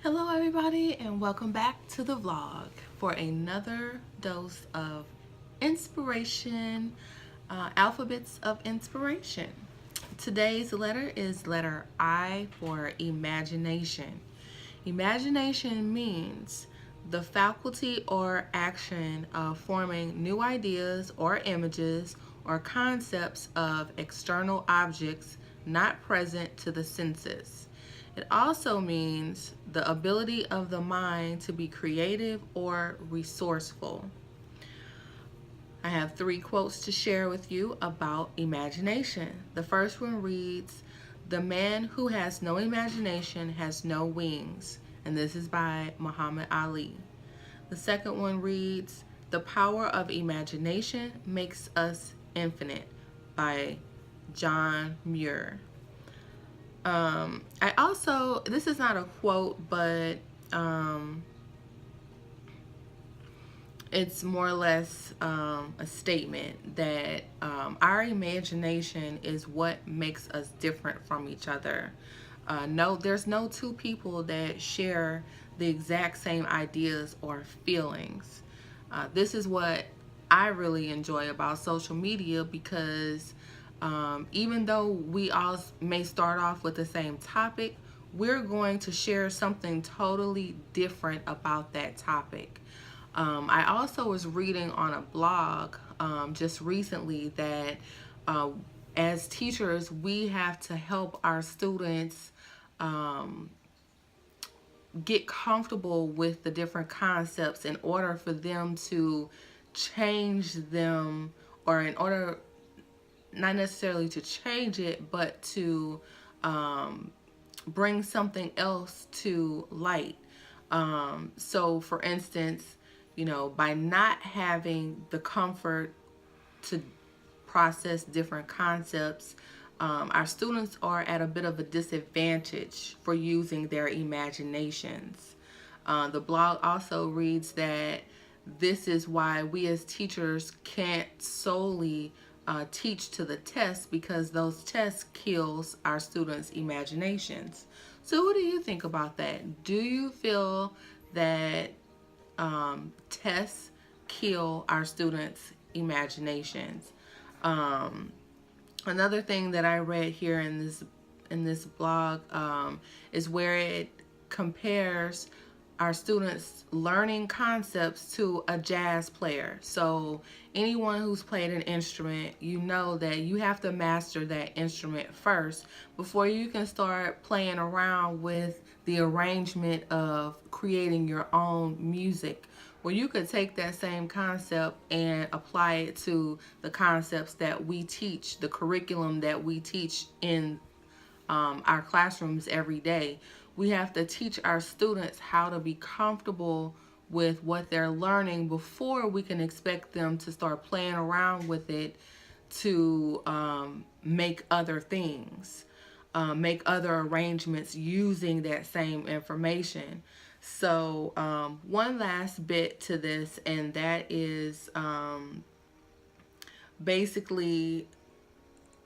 Hello everybody and welcome back to the vlog for another dose of inspiration, alphabets of inspiration. Today's letter is letter I for imagination. Imagination means the faculty or action of forming new ideas or images or concepts of external objects not present to the senses. It also means the ability of the mind to be creative or resourceful. I have three quotes to share with you about imagination. The first one reads, "The man who has no imagination has no wings," and this is by Muhammad Ali. The second one reads, "The power of imagination makes us infinite," by John Muir. I also, this is not a quote, but it's more or less a statement that our imagination is what makes us different from each other. No, there's no two people that share the exact same ideas or feelings. This is what I really enjoy about social media because even though we all may start off with the same topic, we're going to share something totally different about that topic. I also was reading on a blog just recently that as teachers, we have to help our students get comfortable with the different concepts in order for them to change them, or in order not necessarily to change it, but to bring something else to light. So for instance, by not having the comfort to process different concepts, our students are at a bit of a disadvantage for using their imaginations. The blog also reads that this is why we as teachers can't solely teach to the test, because those tests kills our students' imaginations. So what do you think about that? Do you feel that tests kill our students' imaginations? Another thing that I read here in this blog is where it compares our students learning concepts to a jazz player. So anyone who's played an instrument, you know that you have to master that instrument first before you can start playing around with the arrangement of creating your own music. Well, you could take that same concept and apply it to the concepts that we teach, the curriculum that we teach in our classrooms every day. We have to teach our students how to be comfortable with what they're learning before we can expect them to start playing around with it to make other things, make other arrangements using that same information. So one last bit to this, and that is basically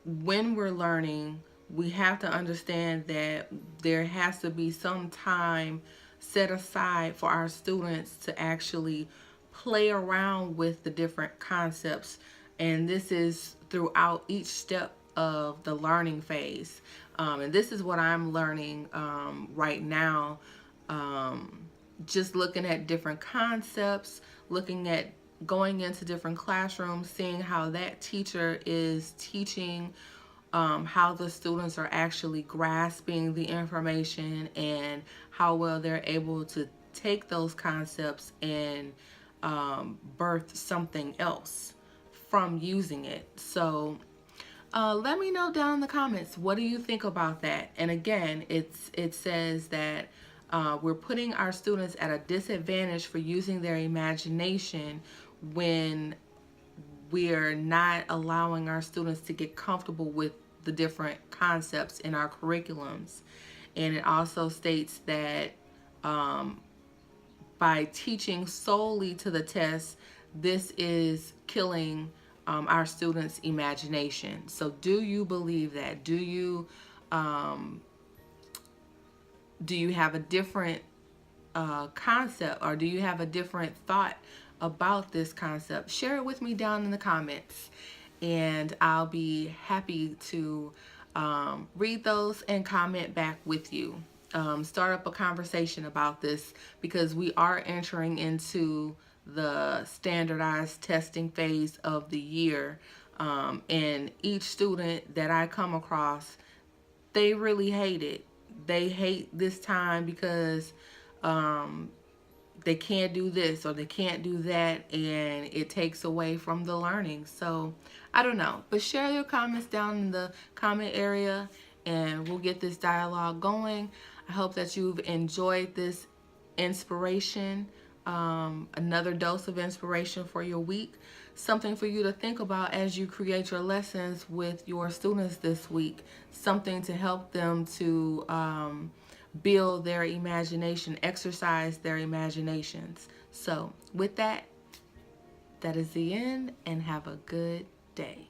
when we're learning, we have to understand that there has to be some time set aside for our students to actually play around with the different concepts. And this is throughout each step of the learning phase. And this is what I'm learning right now. Just looking at different concepts, looking at going into different classrooms, seeing how that teacher is teaching, how the students are actually grasping the information, and how well they're able to take those concepts and birth something else from using it. So let me know down in the comments, what do you think about that? And again, it says that we're putting our students at a disadvantage for using their imagination when we're not allowing our students to get comfortable with the different concepts in our curriculums. And it also states that by teaching solely to the test, this is killing our students' imagination. So do you believe that? Do you have a different concept, or do you have a different thought about this concept? Share it with me down in the comments, and I'll be happy to read those and comment back with you. Start up a conversation about this, because we are entering into the standardized testing phase of the year. And each student that I come across, they really hate it. They hate this time because they can't do this or they can't do that, and it takes away from the learning. So I don't know, but share your comments down in the comment area, and we'll get this dialogue going. I hope that you've enjoyed this inspiration, another dose of inspiration for your week, something for you to think about as you create your lessons with your students this week, something to help them to build their imagination, exercise their imaginations. So with that, that is the end, and have a good day.